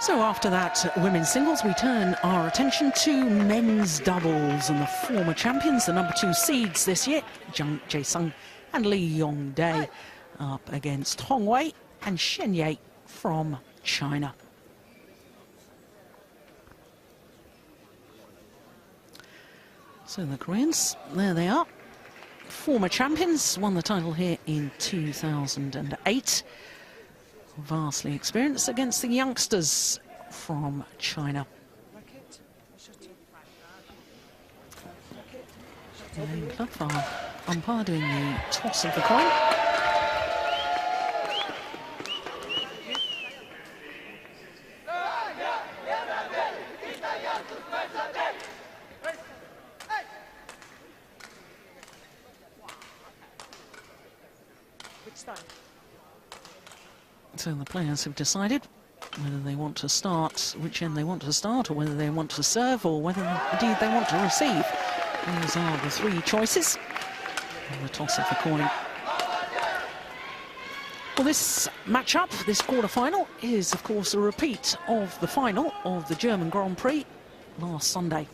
So after that women's singles, we turn our attention to men's doubles, and the former champions, the number 2 seeds this year, Zhang Jae-sung and Lee Yong-dae, up against Hong Wei and Shen Ye from China. So the Koreans, there they are. Former champions, won the title here in 2008. Vastly experienced against the youngsters from China. Our umpire doing the toss of the coin. So the players have decided whether they want to start, which end they want to start, or whether they want to serve, or whether indeed they want to receive. These are the 3 choices. And the toss of the coin. Well, this matchup, this quarter-final, is of course a repeat of the final of the German Grand Prix last Sunday.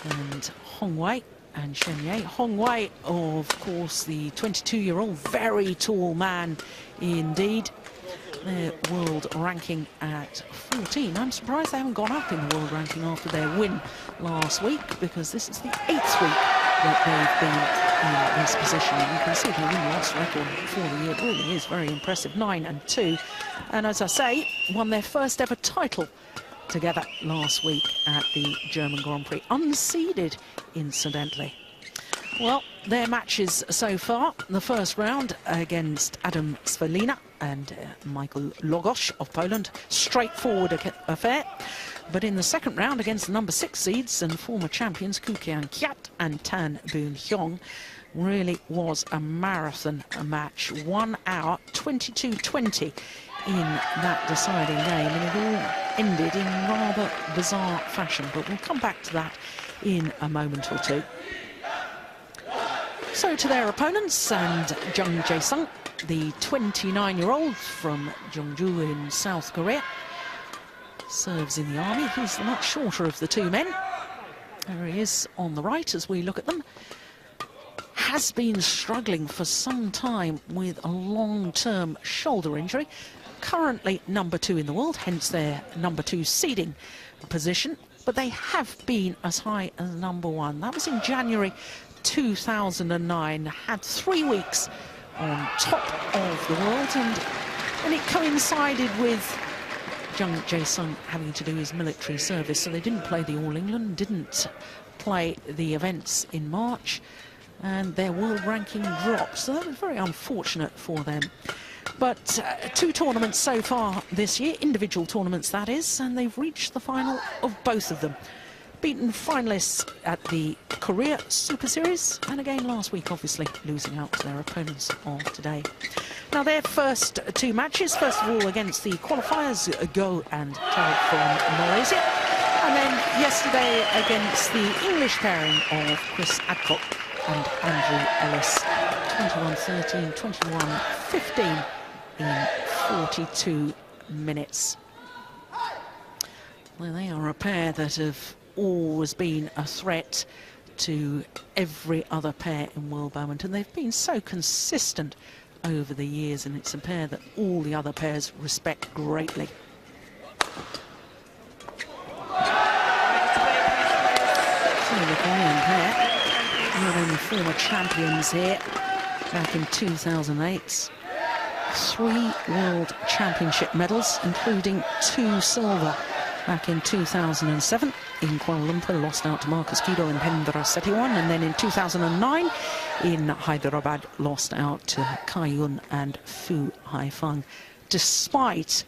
And Hong Wei and Shen Ye. Hong Wei, of course, the 22-year-old, very tall man indeed. Their world ranking at 14. I'm surprised they haven't gone up in the world ranking after their win last week, because this is the 8th week that they've been in this position. And you can see their win-loss record for the year really is very impressive, 9-2. And as I say, won their first ever title together last week at the German Grand Prix, unseeded incidentally. Well, their matches so far, the first round against Adam Svelina and Michael Logos of Poland, straightforward affair. But in the second round against the number 6 seeds and former champions Koo Kiat and Tan Boon Hyung, really was a marathon match. 1 hour, 22:20 in that deciding game, and it all ended in rather bizarre fashion, but we'll come back to that in a moment or two. So to their opponents, and Zhang Jae-sung, the 29-year-old from Jeongju in South Korea, serves in the army. He's the much shorter of the 2 men. There he is on the right as we look at them. Has been struggling for some time with a long-term shoulder injury. Currently number 2 in the world, hence their number 2 seeding position. But they have been as high as number 1. That was in January 2009. Had 3 weeks on top of the world, and it coincided with Zhang Jae-sung having to do his military service, so they didn't play the All England, didn't play the events in March, and their world ranking dropped. So that was very unfortunate for them. But 2 tournaments so far this year, individual tournaments that is, and they've reached the final of both of them. Beaten finalists at the Korea Super Series, and again last week, obviously, losing out to their opponents of today. Now, their first 2 matches, first of all against the qualifiers, Go and Tao from Malaysia, and then yesterday against the English pairing of Chris Adcock and Andrew Ellis, 21-13, 21-15 in 42 minutes. Well, they are a pair that have always been a threat to every other pair in world badminton. They've been so consistent over the years, and it's a pair that all the other pairs respect greatly. So the Korean pair, not only former champions here back in 2008, 3 world championship medals, including 2 silver back in 2007 in Kuala Lumpur, lost out to Marcus Kido and Hendra Setiawan, and then in 2009 in Hyderabad, lost out to Kai Yun and Fu Haifeng. Despite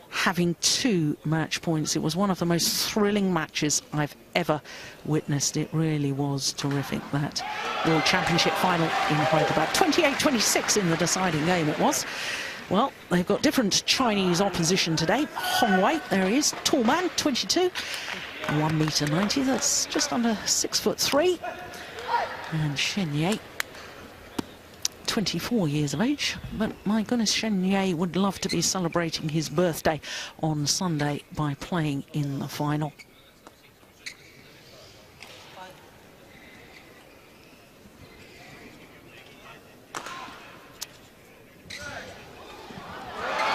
having 2 match points, it was one of the most thrilling matches I've ever witnessed. It really was terrific, that World Championship final in Hyderabad. 28-26 in the deciding game it was. Well, they've got different Chinese opposition today. Hong Wei, there he is, tall man, 22, 1.90 m, that's just under 6'3". And Shen Ye, 24 years of age, but my goodness, Shen Ye would love to be celebrating his birthday on Sunday by playing in the final.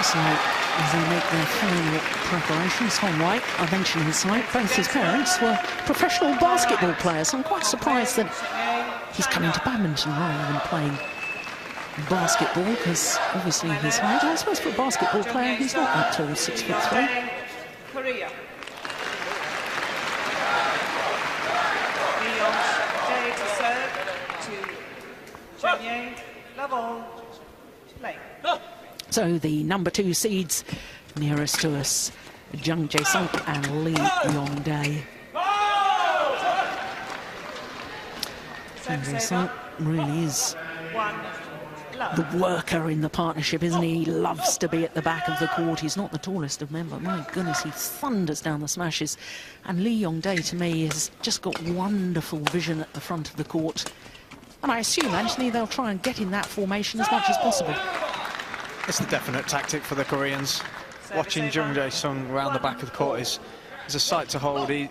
So, as they make their final preparations, Hong Wei, I mentioned his side, both his parents were professional basketball players. I'm quite surprised that he's coming to badminton rather than playing basketball, because obviously his height, I suppose for a basketball player, he's not that tall, 6'3". Korea. Level. Play. So the number 2 seeds nearest to us, Jung Jae-sung and Lee Yong-dae. Jung Jae-sung really is the worker in the partnership, isn't he? He loves to be at the back of the court. He's not the tallest of men, but my goodness, he thunders down the smashes. And Lee Yong-dae, to me, has just got wonderful vision at the front of the court. And I assume, Anthony, they'll try and get in that formation as much as possible. It's the definite tactic for the Koreans. Watching Jung Jae-sung around the back of the court is a sight to hold. He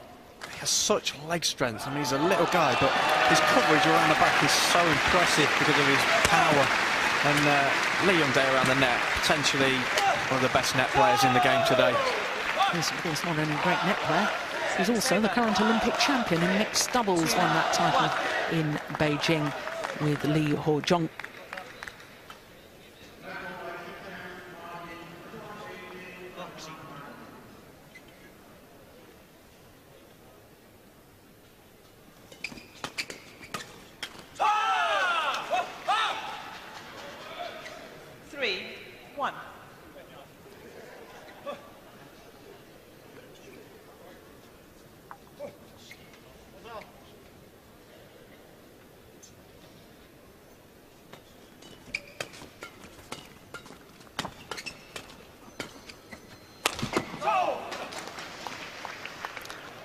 has such leg strength. I mean, he's a little guy, but his coverage around the back is so impressive because of his power. And Lee Yong-dae around the net, potentially one of the best net players in the game today. He's, of course, not only a great net player, he's also the current Olympic champion in mixed doubles, won that title in Beijing with Lee Ho-jung.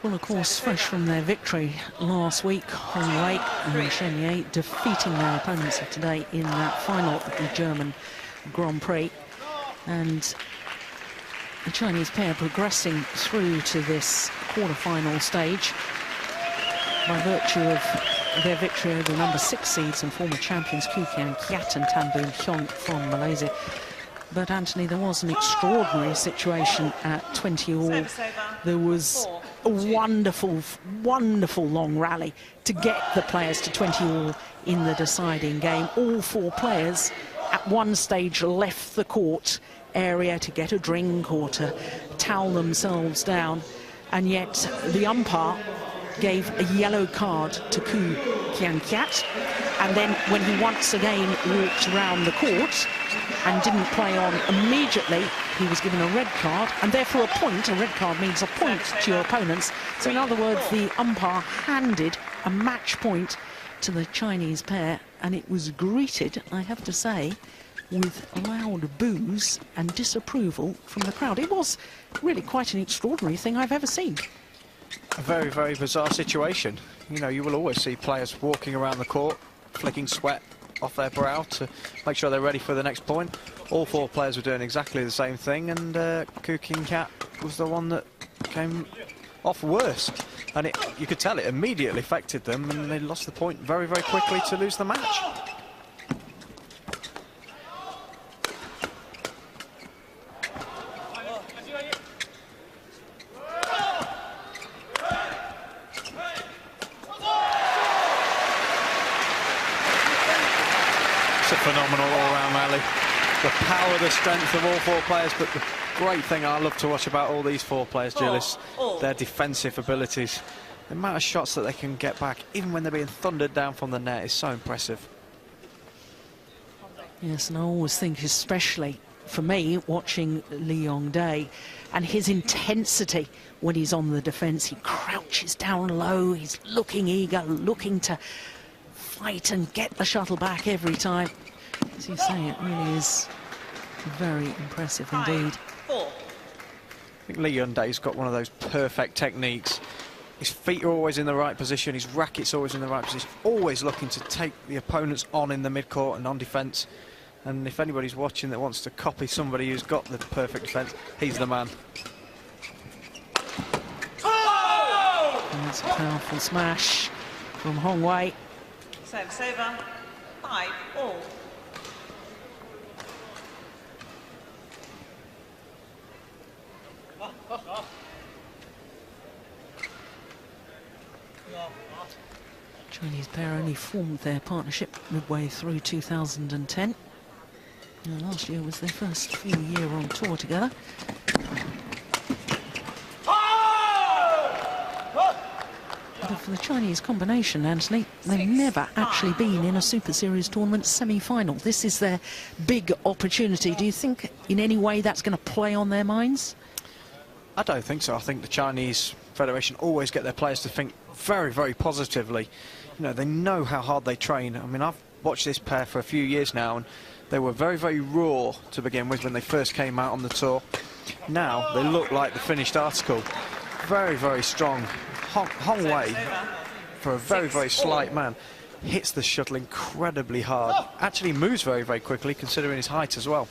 Well, of course, fresh from their victory last week, Hong Wei and Shen Ye defeating their opponents of today in that final of the German Grand Prix. And the Chinese pair progressing through to this quarter-final stage by virtue of their victory over the number 6 seeds and former champions Koo Kiat and Tan Boon Hyung from Malaysia. But, Anthony, there was an extraordinary situation at 20-all. There was a wonderful, wonderful long rally to get the players to 20-all in the deciding game. All 4 players at one stage left the court area to get a drink or to towel themselves down, and yet the umpire gave a yellow card to Koo Kiat, and then when he once again walked around the court and didn't play on immediately, he was given a red card, and therefore a point. A red card means a point to your opponents. So in other words, the umpire handed a match point to the Chinese pair, and it was greeted, I have to say, with loud boos and disapproval from the crowd. It was really quite an extraordinary thing I've ever seen. A very, very bizarre situation. You know, you will always see players walking around the court, flicking sweat off their brow to make sure they're ready for the next point. All 4 players were doing exactly the same thing, and Koo Kiat was the one that came off worst. And you could tell it immediately affected them, and they lost the point very, very quickly to lose the match. It's a phenomenal all-round rally. The power, the strength of all 4 players, but the great thing I love to watch about all these 4 players, Gillis, their defensive abilities. The amount of shots that they can get back, even when they're being thundered down from the net, is so impressive. Yes, and I always think, especially for me, watching Lee Yong-dae and his intensity when he's on the defence. He crouches down low, he's looking eager, looking to fight and get the shuttle back every time. As you say, it really is very impressive indeed. I think Lee Yong-dae's got one of those perfect techniques. His feet are always in the right position, his racket's always in the right position, always looking to take the opponents on in the mid-court and on defence. And if anybody's watching that wants to copy somebody who's got the perfect defence, he's the man. That's a powerful smash from Hong Wei. Service over. 5-all. Chinese pair only formed their partnership midway through 2010. Last year was their first full year on tour together. But for the Chinese combination, Anthony, they've never actually been in a Super Series tournament semi-final. This is their big opportunity. Do you think in any way that's going to play on their minds? I don't think so. I think the Chinese Federation always get their players to think very, very positively. You know, they know how hard they train. I mean, I've watched this pair for a few years now, and they were very, very raw to begin with when they first came out on the tour. Now they look like the finished article. Very, very strong. Hong Wei, for a very, very slight man, hits the shuttle incredibly hard. Actually moves very, very quickly, considering his height as well.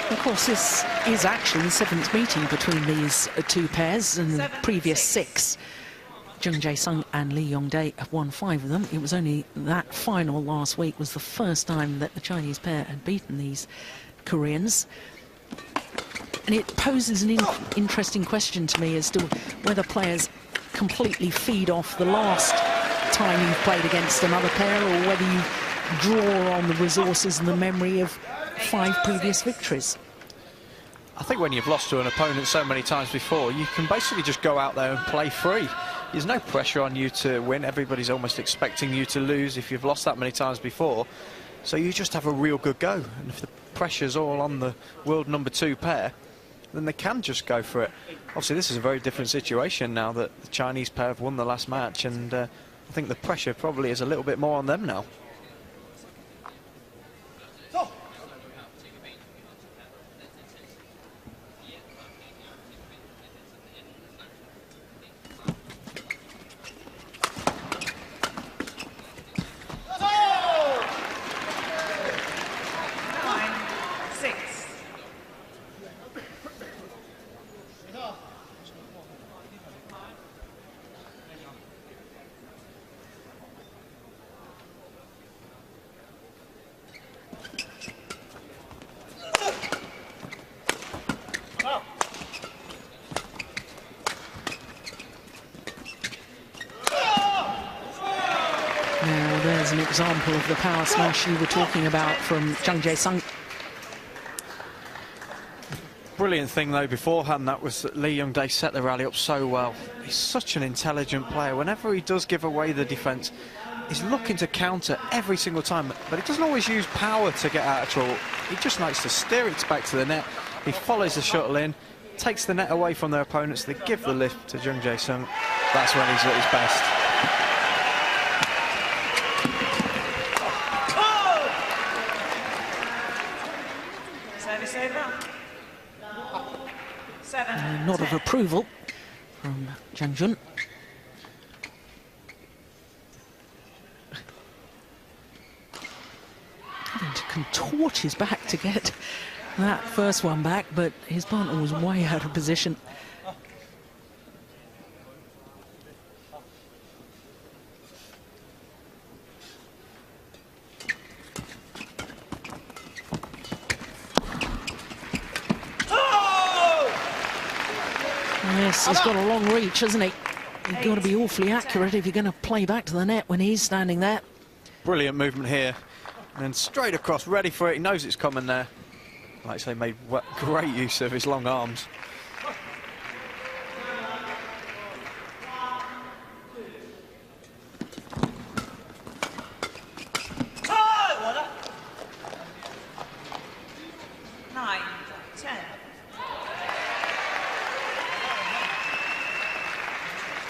Of course, this is actually the 7th meeting between these two pairs, and the previous 6. Jung Jae-sung and Lee Yong-dae have won 5 of them. It was only that final last week was the first time that the Chinese pair had beaten these Koreans. And it poses an interesting question to me as to whether players completely feed off the last time you've played against another pair, or whether you draw on the resources and the memory of 5 previous victories. I think when you've lost to an opponent so many times before, you can basically just go out there and play free. There's no pressure on you to win. Everybody's almost expecting you to lose if you've lost that many times before. So you just have a real good go. And if the pressure's all on the world number 2 pair, then they can just go for it. Obviously, this is a very different situation now that the Chinese pair have won the last match, and I think the pressure probably is a little bit more on them now. There's an example of the power smash you were talking about from Jung Jae-sung. Brilliant thing though beforehand, that was that Lee Yong-dae set the rally up so well. He's such an intelligent player. Whenever he does give away the defence, he's looking to counter every single time, but he doesn't always use power to get out of trouble. He just likes to steer it back to the net. He follows the shuttle in, takes the net away from their opponents. They give the lift to Jung Jae-sung. That's when he's at his best. Service over. 7. Nod of approval from Zhang Jun. Having to contort his back to get that first one back, but his partner was way out of position. Yes, he's got a long reach, hasn't he? You've got to be awfully accurate if you're going to play back to the net when he's standing there. Brilliant movement here. And straight across, ready for it. He knows it's coming there. Like I say, made great use of his long arms.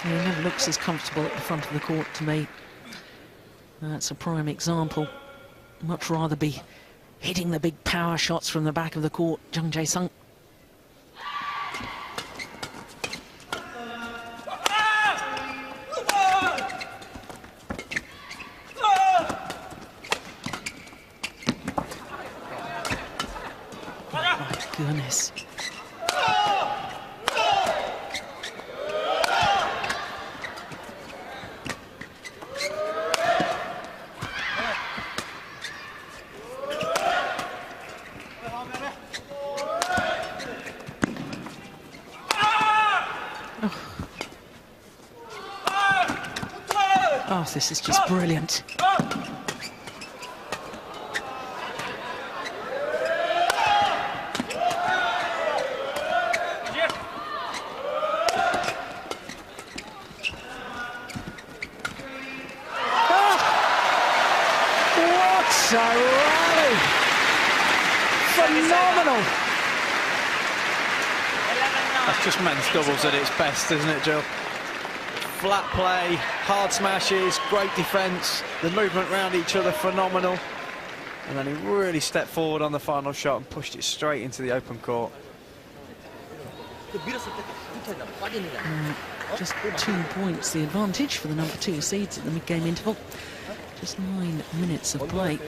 He never looks as comfortable at the front of the court to me. That's a prime example. much rather be hitting the big power shots from the back of the court, Jung Jae-sung. My goodness. Oh, this is just brilliant. What a rally! Phenomenal! That's just men's doubles at its best, isn't it, Jill? Flat play, hard smashes, great defence, the movement around each other phenomenal. And then he really stepped forward on the final shot and pushed it straight into the open court. Just 2 points the advantage for the number 2 seeds at the mid-game interval. Just 9 minutes of play.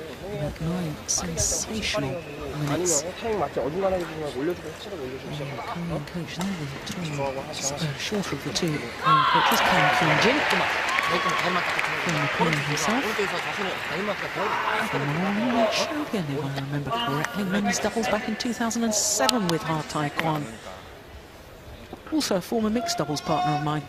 9 sensational minutes. Korean coach there, the shorter of the two Korean coaches, Kang Kyung-jin. Korean himself. Former world champion, if I remember correctly. Men's doubles back in 2007 with Ha Tai Kwan. Also a former mixed doubles partner of mine.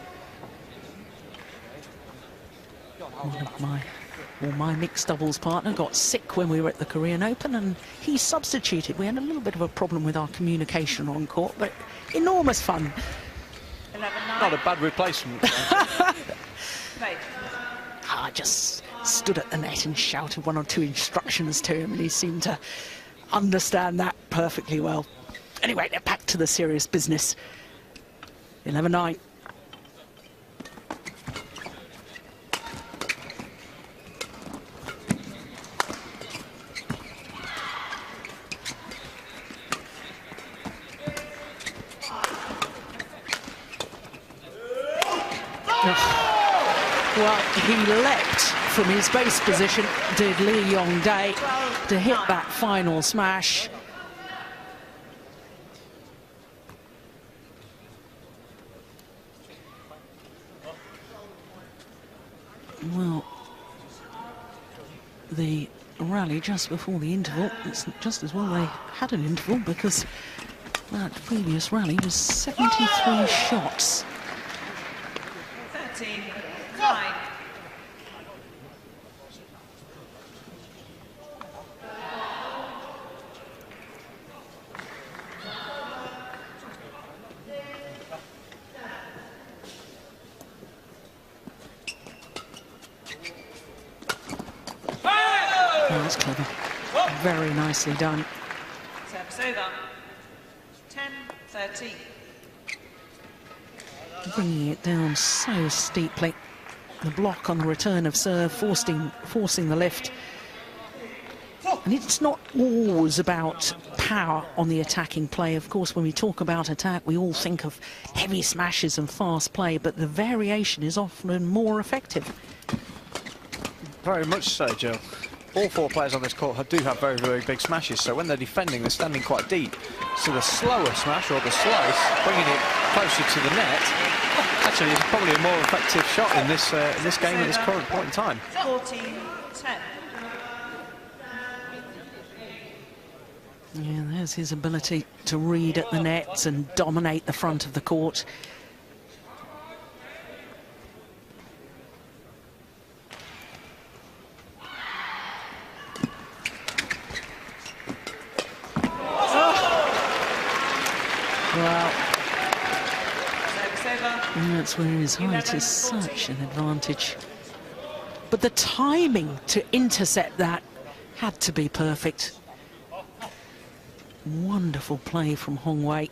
My mixed doubles partner got sick when we were at the Korean Open and he substituted. We had a little bit of a problem with our communication on court, but enormous fun. 11-9. Not a bad replacement. I just stood at the net and shouted 1 or 2 instructions to him and he seemed to understand that perfectly well. Anyway, they're back to the serious business. 11-9. Well, he leapt from his base position, did Lee Yong-dae, to hit that final smash. Well, the rally just before the interval, it's just as well they had an interval because that previous rally was 73 shots. 13-9. Oh, that's clever. Very nicely done. Service over. 10-13. Bringing it down so steeply. The block on the return of serve, forcing the lift. And it's not always about power on the attacking play. Of course, when we talk about attack, we all think of heavy smashes and fast play, but the variation is often more effective. Very much so, Joe. All 4 players on this court do have very, very big smashes, so when they're defending, they're standing quite deep. So the slower smash, or the slice, bringing it closer to the net, actually is probably a more effective shot in this game at this current point in time. 14-10. Yeah, there's his ability to read at the nets and dominate the front of the court. Well, and that's where his height is such an advantage. But the timing to intercept that had to be perfect. Wonderful play from Hong Wei.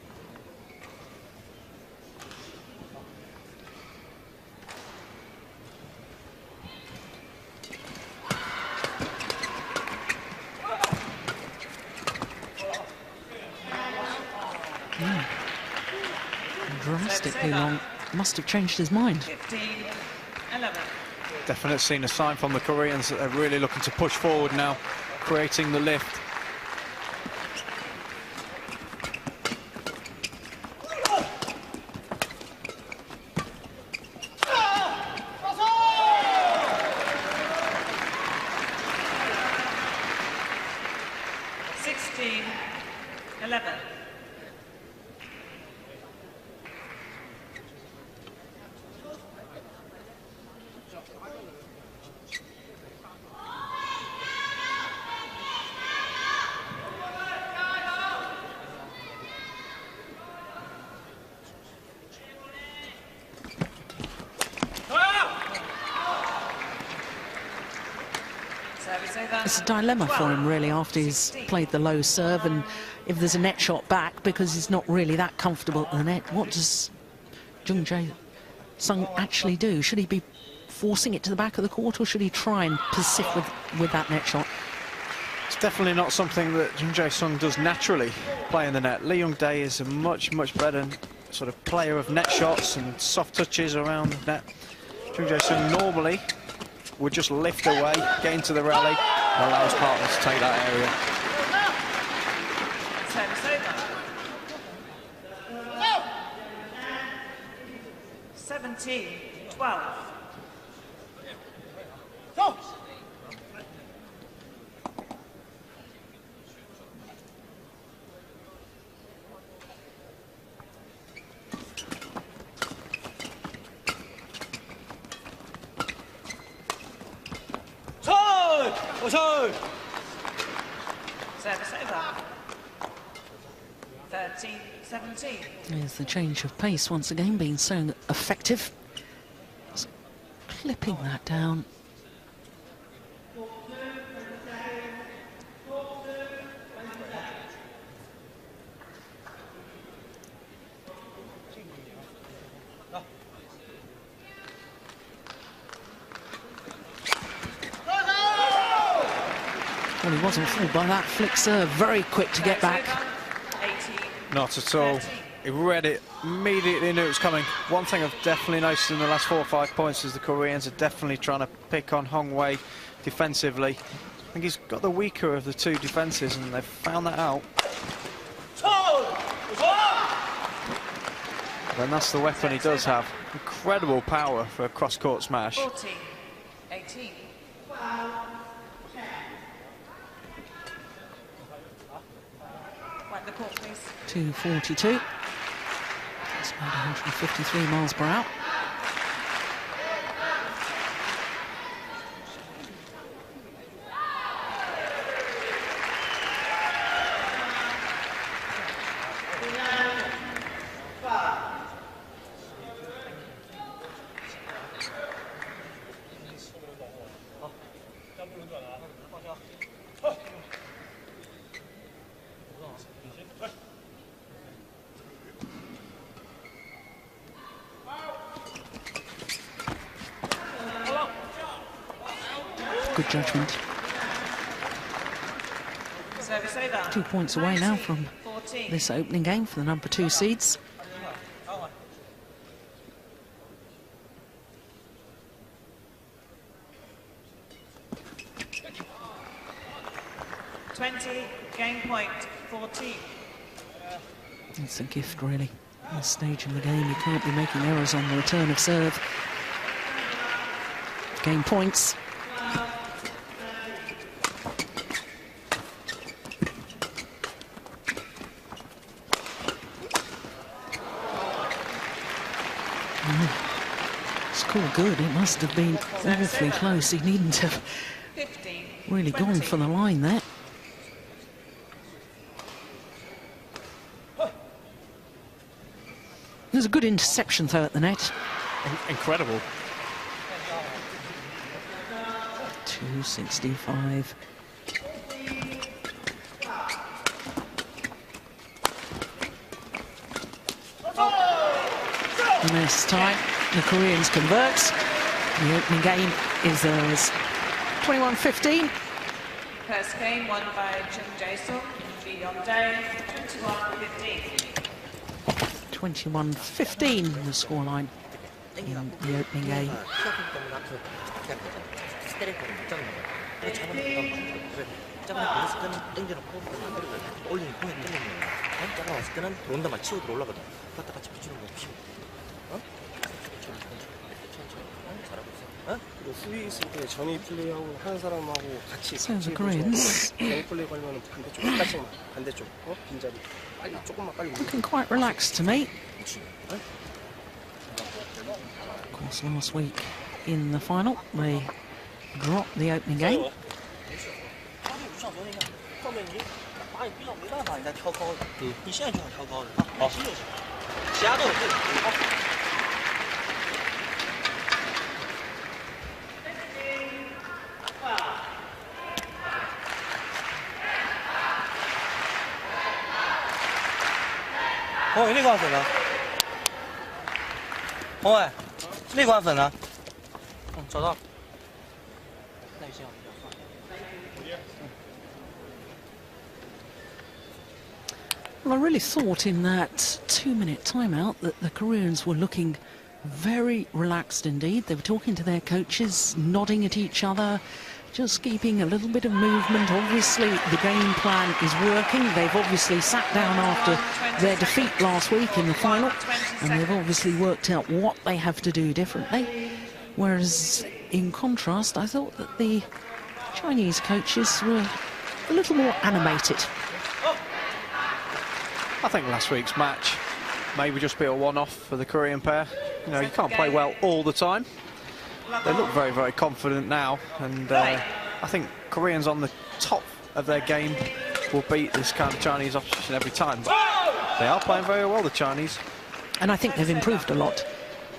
Song must have changed his mind. 15-11. Definitely seen a sign from the Koreans that they're really looking to push forward now, creating the lift. It's a dilemma for him, really, after he's played the low serve, and if there's a net shot back, because he's not really that comfortable at the net, what does Jung Jae-sung actually do? Should he be forcing it to the back of the court, or should he try and persist with that net shot? It's definitely not something that Jung Jae-sung does naturally, playing the net. Lee Young-dae is a much better sort of player of net shots and soft touches around the net. Jung Jae-sung normally would just lift away, get into the rally, and allow his partner to take that area. Service over. 17-12. Service over. 13-17. There's the change of pace once again, being so effective. Just clipping that down. Well, he wasn't fooled by that flick serve. Very quick to get back. 18. Not at all. He read it, immediately knew it was coming. One thing I've definitely noticed in the last 4 or 5 points is the Koreans are definitely trying to pick on Hong Wei defensively. I think he's got the weaker of the two defences, and they've found that out. And that's the weapon he does have. Incredible power for a cross-court smash. 14-18. Wipe the court, please. 242. That's about 153 miles per hour. Good judgment. Service over. 2 points away now from 14. this opening game for the number 2 seeds. Game point 14. It's a gift, really. At this stage in the game, you can't be making errors on the return of serve. Game points. Score good. It must have been awfully close. He needn't have 15, really 20. gone for the line there. There's a good interception, though, at the net. Incredible. 265. And this time, the Koreans convert. The opening game is theirs. 21-15. First game won by Jung Jae-sung, Lee Young-dae, 21-15. 21-15 the scoreline in the opening game. So the Koreans looking quite relaxed to me. Of course, last week in the final they dropped the opening game. Well, I really thought in that 2-minute timeout that the Koreans were looking very relaxed indeed. They were talking to their coaches, nodding at each other, just keeping a little bit of movement. Obviously, the game plan is working. They've obviously sat down after their defeat last week in the final, and they've obviously worked out what they have to do differently. Whereas, in contrast, I thought that the Chinese coaches were a little more animated. I think last week's match maybe just be a one-off for the Korean pair. You know, you can't play well all the time. They look very, very confident now, and I think Koreans on the top of their game will beat this kind of Chinese opposition every time. But they are playing very well, the Chinese. And I think they've improved a lot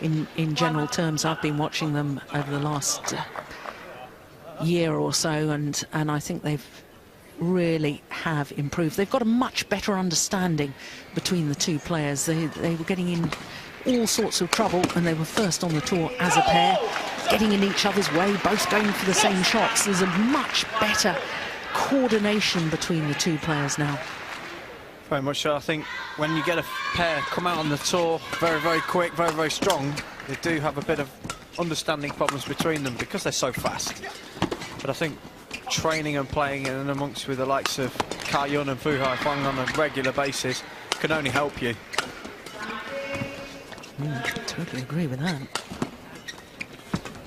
in general terms. I've been watching them over the last year or so, and I think they've really have improved. They've got a much better understanding between the two players. They were getting in all sorts of trouble, and they were first on the tour as a pair, getting in each other's way, both going for the same shots. There's a much better coordination between the two players now. Very much so. I think when you get a pair come out on the tour very, very quick, very, very strong, they do have a bit of understanding problems between them because they're so fast. But I think training and playing in amongst with the likes of Ka Yun and Fu Haifeng on a regular basis can only help you. Totally agree with that.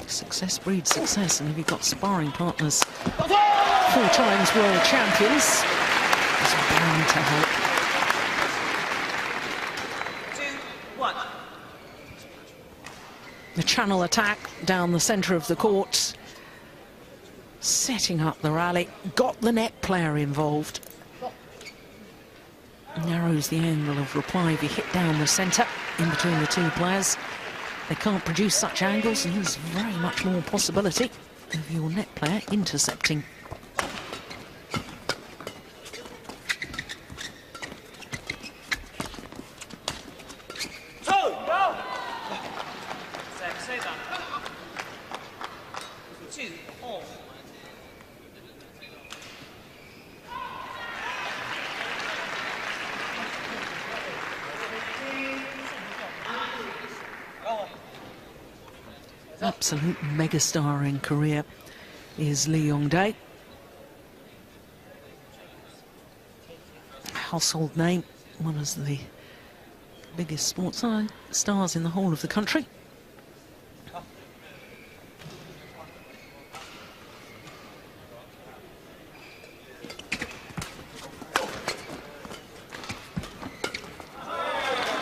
Success breeds success, and if you've got sparring partners, 4 times world champions, it's bound to help. 2-1. The channel attack down the centre of the court, setting up the rally, got the net player involved. Narrows the angle of reply if you hit down the centre in between the two players. They can't produce such angles, and there's very much more possibility of your net player intercepting. Absolute megastar in Korea is Lee Yong-dae. Household name, one of the biggest sports stars in the whole of the country.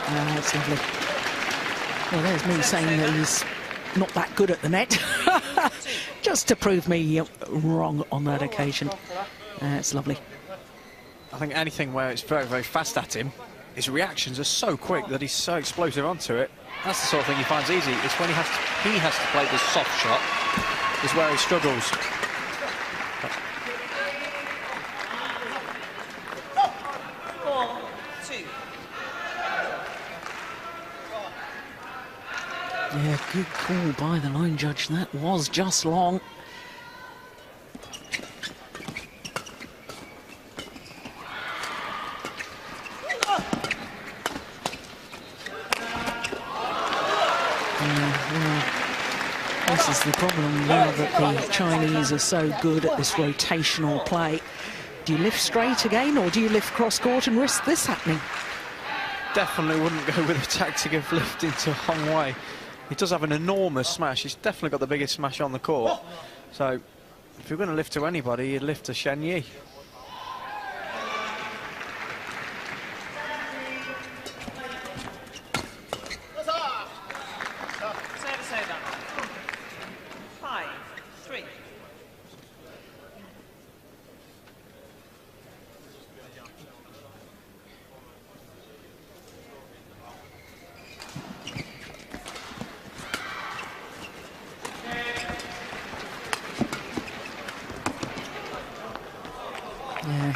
That's lovely. Well, there's me saying that he's not that good at the net, just to prove me wrong on that occasion. It's lovely. I think anything where it's very, very fast at him, his reactions are so quick that he's so explosive onto it. That's the sort of thing he finds easy. It's when he has to play this soft shot is where he struggles. Yeah, good call by the line judge. That was just long. the problem now that the Chinese are so good at this rotational play. Do you lift straight again, or do you lift cross-court and risk this happening? Definitely wouldn't go with the tactic of lifting to Hong Wei. He does have an enormous smash. He's definitely got the biggest smash on the court. So if you're going to lift to anybody, you'd lift to Shen Yi. Service over. 5-3.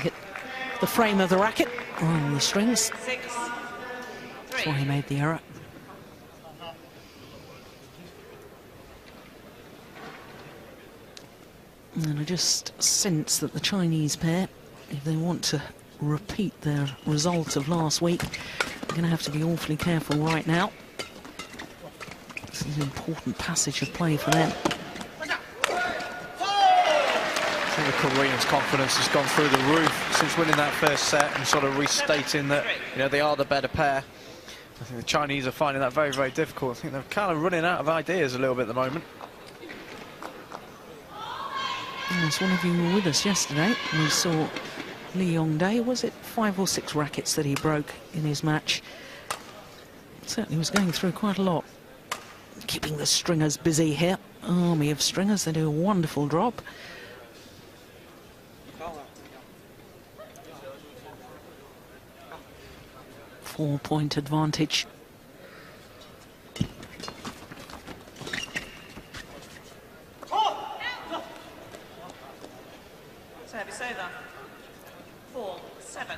Hit the frame of the racket on the strings. 6-3. That's why he made the error. And I just sense that the Chinese pair, if they want to repeat their result of last week, they're going to have to be awfully careful right now. This is an important passage of play for them. I think the Koreans' confidence has gone through the roof since winning that first set and sort of restating that, you know, they are the better pair. I think the Chinese are finding that very, very difficult. I think they're kind of running out of ideas a little bit at the moment. Yes, one of you were with us yesterday and we saw Lee Yongdae. Was it 5 or 6 rackets that he broke in his match? Certainly was going through quite a lot. Keeping the stringers busy here. Army of stringers, they do a wonderful drop. Four-point advantage. Service over. 4-7.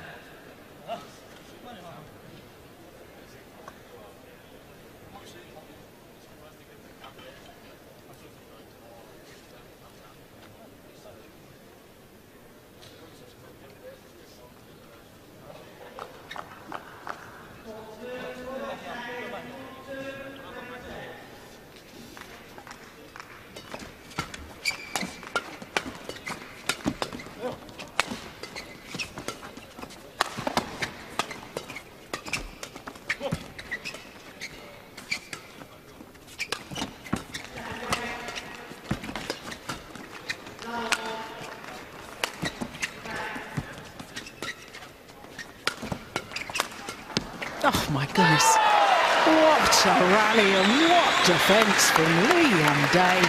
Oh my goodness, what a rally and what defence from Lee Yongdae.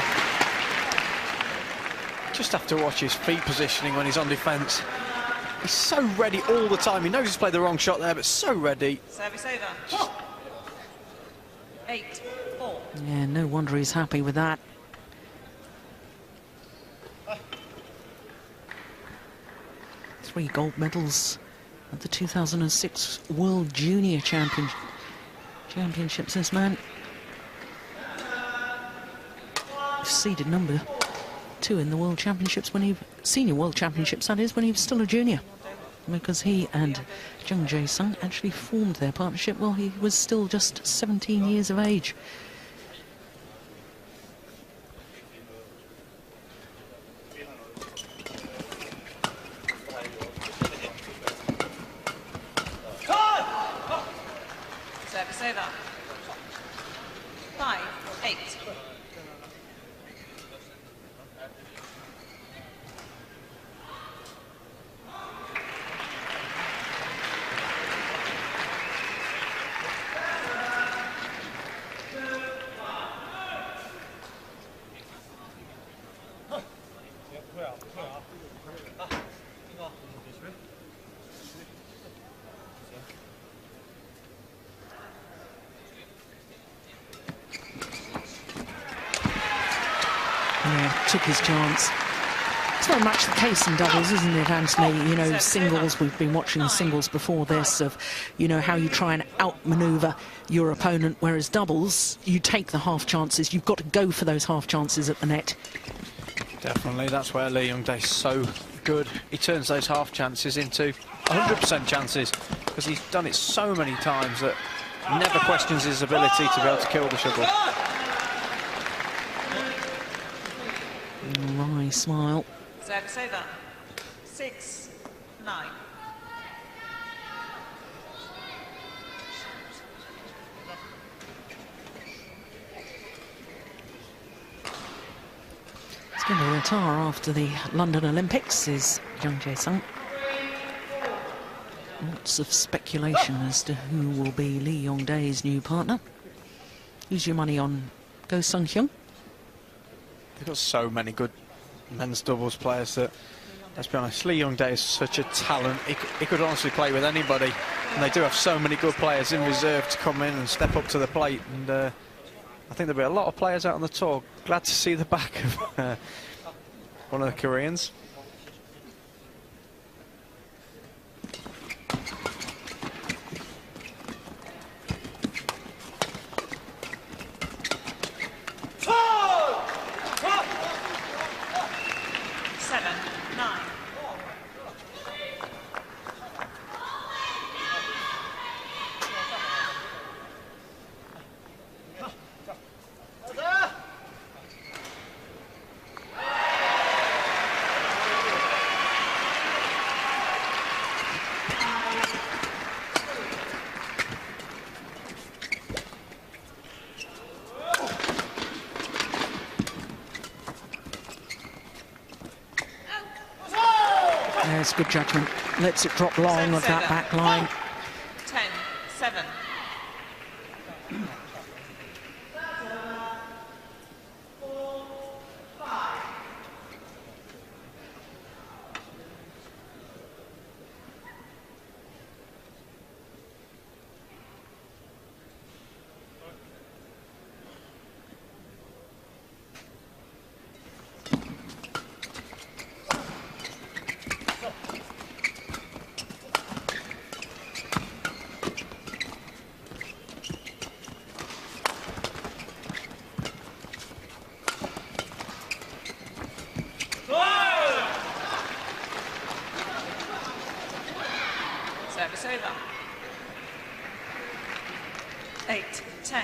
Just have to watch his feet positioning when he's on defence. He's so ready all the time. He knows he's played the wrong shot there, but so ready. Service over. 8-4. Yeah, no wonder he's happy with that. Three gold medals at the 2006 World Junior Championships, this man. Seeded number 2 in the World Championships when he, Senior World Championships that is, when he was still a junior. Because he and Jung Jae-sung actually formed their partnership while he was still just 17 years of age. Service over. 5-8. Yeah, took his chance. It's very much the case in doubles, isn't it, Anthony? You know, singles, we've been watching singles before this of, you know, how you try and outmaneuver your opponent, whereas doubles, you take the half chances. You've got to go for those half chances at the net. Definitely, that's where Lee Yongdae is so good. He turns those half chances into 100% chances because he's done it so many times that he never questions his ability to be able to kill the shuttle. wry smile. Service over. 6-9. He's going to retire after the London Olympics, is Jung Jae-sung. Lots of speculation as to who will be Lee Yong-dae's new partner. Who's your money on Go Sung-hyun? They've got so many good men's doubles players that, let's be honest, Lee Yong-dae is such a talent. He could honestly play with anybody, and they do have so many good players in reserve to come in and step up to the plate. And I think there'll be a lot of players out on the tour. Glad to see the back of one of the Koreans. There's good judgment. Lets it drop long of that back line. 10-7. Service over. 8-10.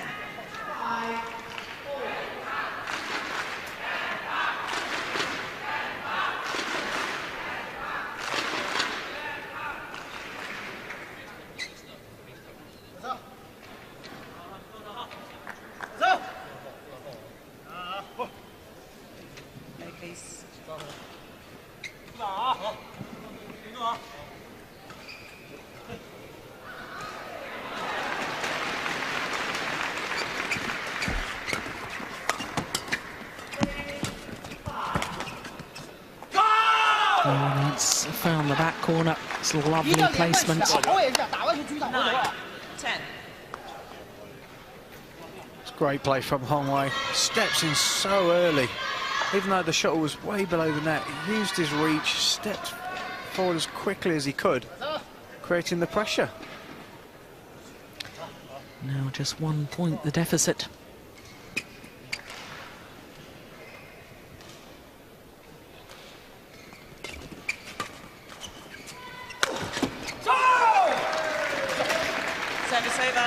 Please. 's found the back corner. It's a lovely placement. 9-10. It's great play from Hong Wei. Steps in so early. Even though the shuttle was way below the net, he used his reach, stepped forward as quickly as he could, creating the pressure. Now just 1 point the deficit. Service over.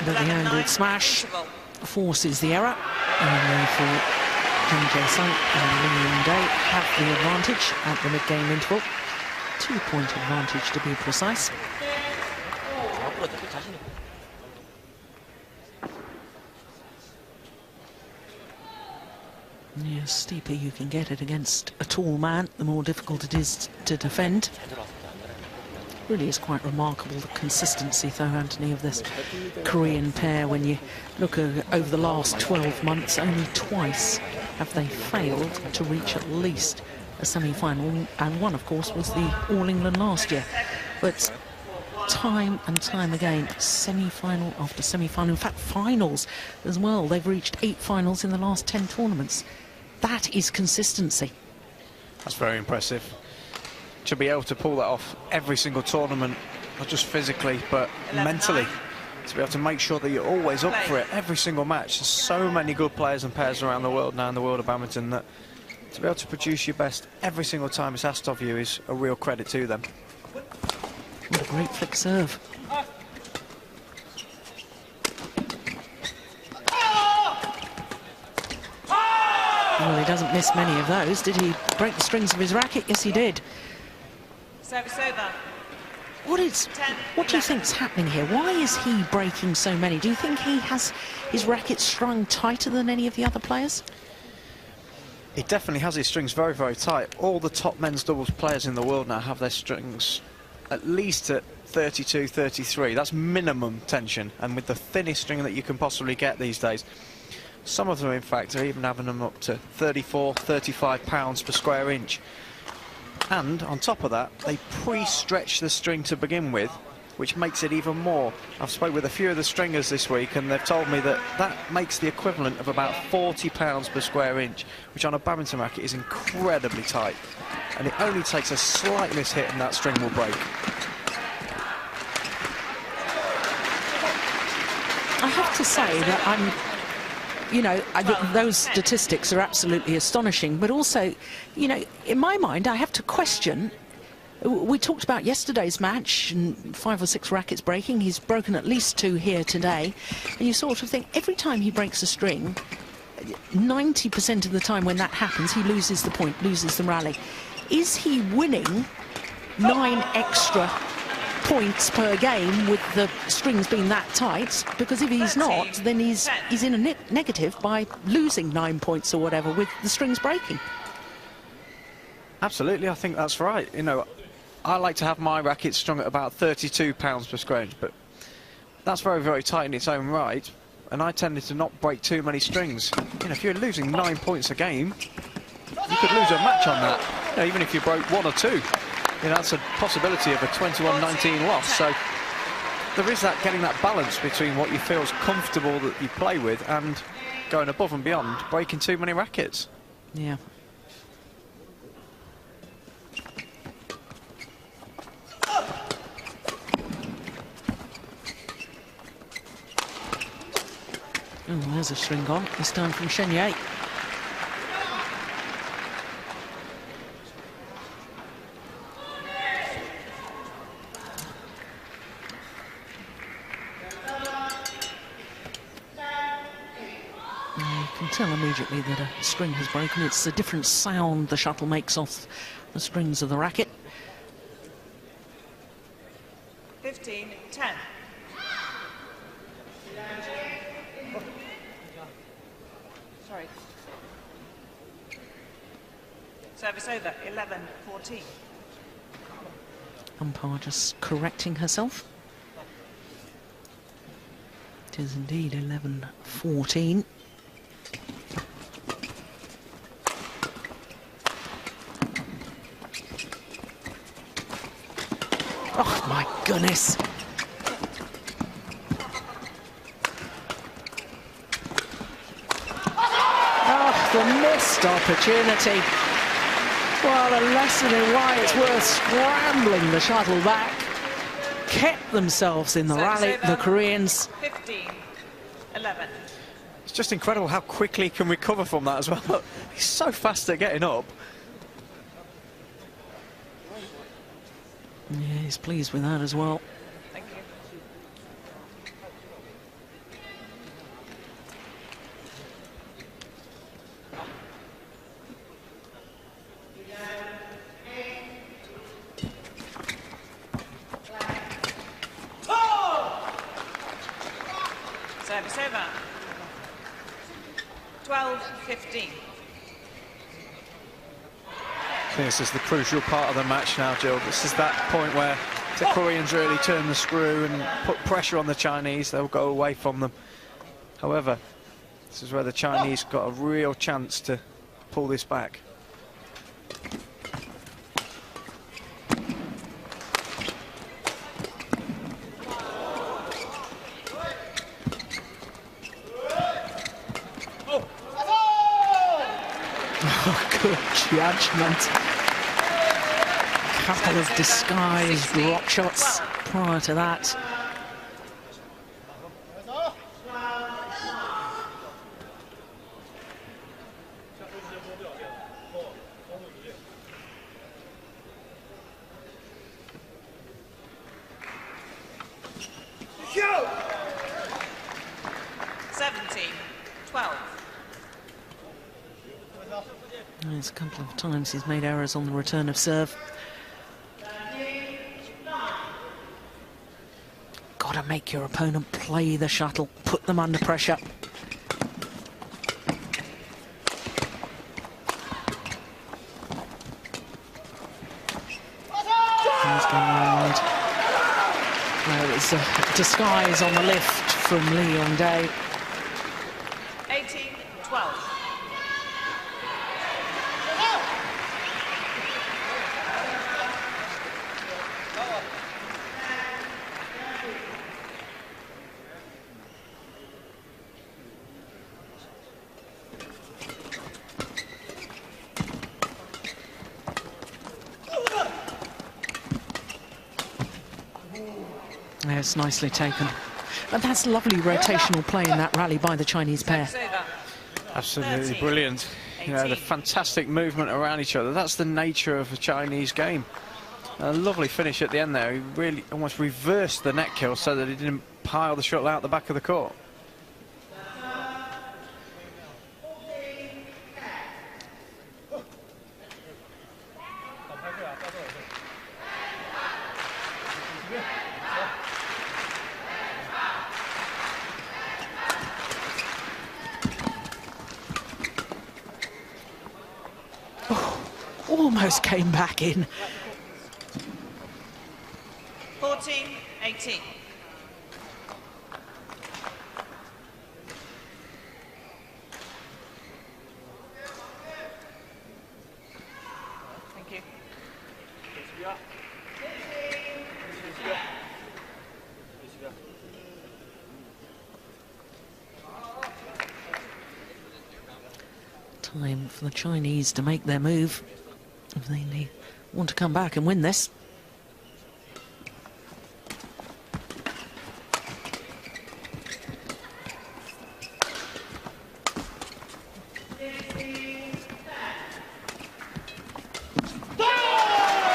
But the angled smash forces the error, and therefore Jung Jae-sung and Lee Yong-dae have the advantage at the mid-game interval. 2-point advantage to be precise. The steeper you can get it against a tall man, the more difficult it is to defend. Really is quite remarkable, the consistency, though, Anthony, of this Korean pair. When you look over the last 12 months, only twice have they failed to reach at least a semi-final, and one, of course, was the All England last year. But time and time again, semi-final after semi-final, in fact, finals as well. They've reached 8 finals in the last 10 tournaments. That is consistency. That's very impressive. To be able to pull that off every single tournament, not just physically, but mentally. To be able to make sure that you're always up for it, every single match. There's so many good players and pairs around the world now in the world of badminton that to be able to produce your best every single time it's asked of you is a real credit to them. What a great flick serve. Well, the he doesn't miss many of those. Did he break the strings of his racket? Yes, he did. Service over. What do you think's happening here? Why is he breaking so many? Do you think he has his racket strung tighter than any of the other players? He definitely has his strings very, very tight. All the top men's doubles players in the world now have their strings at least at 32, 33. That's minimum tension, and with the thinnest string that you can possibly get these days. Some of them, in fact, are even having them up to 34, 35 pounds per square inch. And on top of that, they pre-stretch the string to begin with, which makes it even more. I've spoken with a few of the stringers this week, and they've told me that that makes the equivalent of about 40 pounds per square inch, which on a badminton racket is incredibly tight. And it only takes a slight mishit and that string will break. I have to say that I think those statistics are absolutely astonishing, but also, you know, in my mind, I have to question. We talked about yesterday's match and 5 or 6 rackets breaking. He's broken at least 2 here today. And you sort of think every time he breaks a string, 90% of the time when that happens, he loses the point, loses the rally. Is he winning 9 extra points per game with the strings being that tight? Because if he's not, then he's in a negative by losing 9 points or whatever with the strings breaking. Absolutely, I think that's right. You know, I like to have my racket strung at about 32 pounds per square inch, but that's very, very tight in its own right, and I tended to not break too many strings. You know, if you're losing 9 points a game, you could lose a match on that. You know, even if you broke 1 or 2, you know, that's a possibility of a 21-19 loss. So there is that, getting that balance between what you feel is comfortable that you play with and going above and beyond breaking too many rackets. Yeah. Oh, there's a string gone, this time from Shen Ye. You can tell immediately that a string has broken. It's a different sound the shuttle makes off the strings of the racket. 15-10. Sorry. Service over, 11-14. Umpire just correcting herself. It is indeed 11-14. Oh my goodness. Oh, the missed opportunity. Well, a lesson in why it's worth scrambling the shuttle back. Kept themselves in the rally, the Koreans. 15-11. It's just incredible how quickly he can recover from that as well. He's so fast at getting up. Yeah, he's pleased with that as well. Thank you. Service over. 12-15. This is the crucial part of the match now, Jill. This is that point where the Koreans really turn the screw and put pressure on the Chinese. They'll go away from them. However, this is where the Chinese got a real chance to pull this back. Good judgment. Couple of disguised drop shots prior to that. Go! 17-12. There's a couple of times he's made errors on the return of serve. Got to make your opponent play the shuttle, put them under pressure. He's gone wide. There was a disguise on the lift from Lee Yong-dae. 18-12. Yes, nicely taken. And that's lovely rotational play in that rally by the Chinese pair. Absolutely 13, brilliant. You know, the 18. fantastic movement around each other. That's the nature of a Chinese game. A lovely finish at the end there. He really almost reversed the net kill so that he didn't pile the shuttle out the back of the court. Almost came back in. 14-18. Thank you. Time for the Chinese to make their move if they want to come back and win this.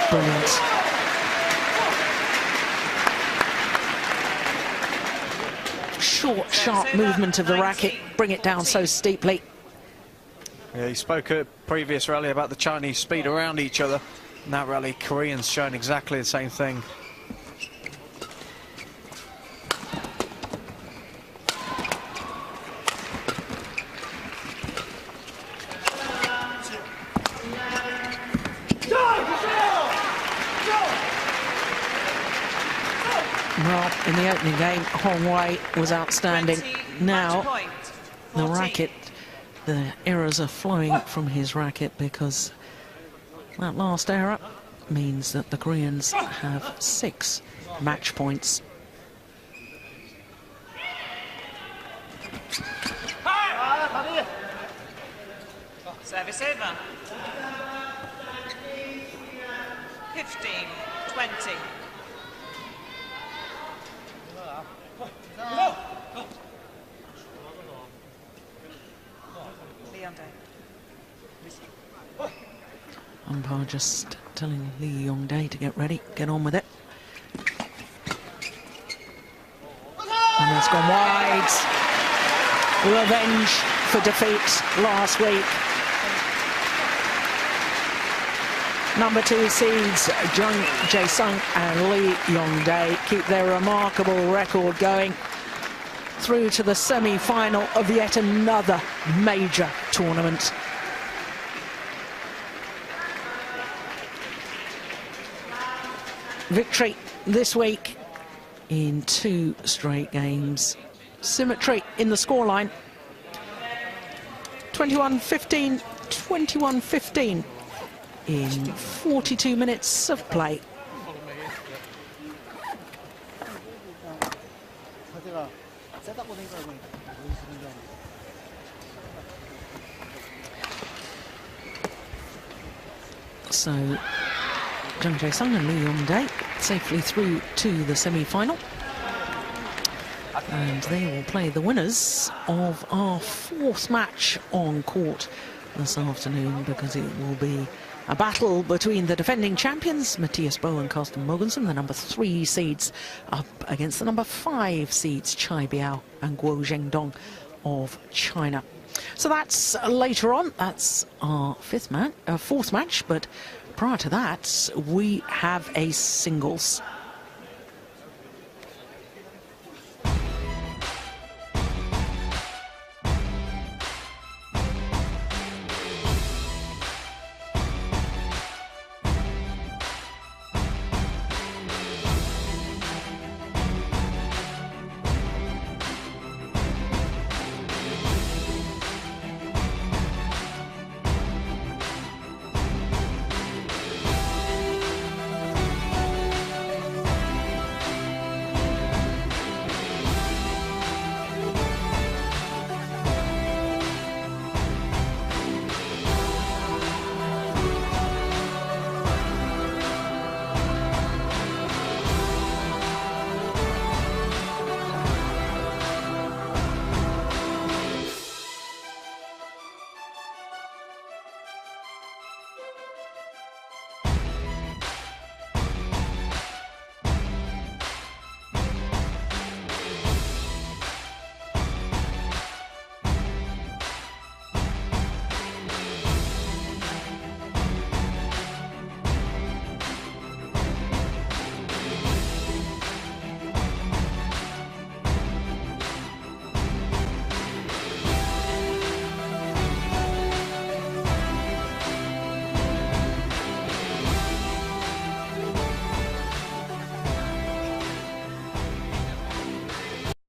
Brilliant. Short, sharp movement of the racket, bring it down so steeply. Yeah, he spoke at previous rally about the Chinese speed around each other. In that rally, Koreans showing exactly the same thing. Well, in the opening game, Hong Wei was outstanding. 20, Now, match point, the 14. racket, the errors are flowing from his racket because that last error means that the Koreans have 6 match points. Service over. 15-20. Umpire just telling Lee Yong-dae to get ready, get on with it. And that's gone wide. Revenge for defeat last week. Number 2 seeds Jung Jae-sung and Lee Yong-dae keep their remarkable record going through to the semi-final of yet another major tournament. Victory this week in 2 straight games. Symmetry in the scoreline. 21-15, 21-15 in 42 minutes of play. So Jung Jae-sung and Lee Yong-dae safely through to the semi-final. And they will play the winners of our 4th match on court this afternoon, because it will be a battle between the defending champions, Matthias Boe and Carsten Mogensen, the number 3 seeds, up against the number 5 seeds, Chai Biao and Guo Zhengdong of China. So that's later on. That's our fourth match. But prior to that, we have a singles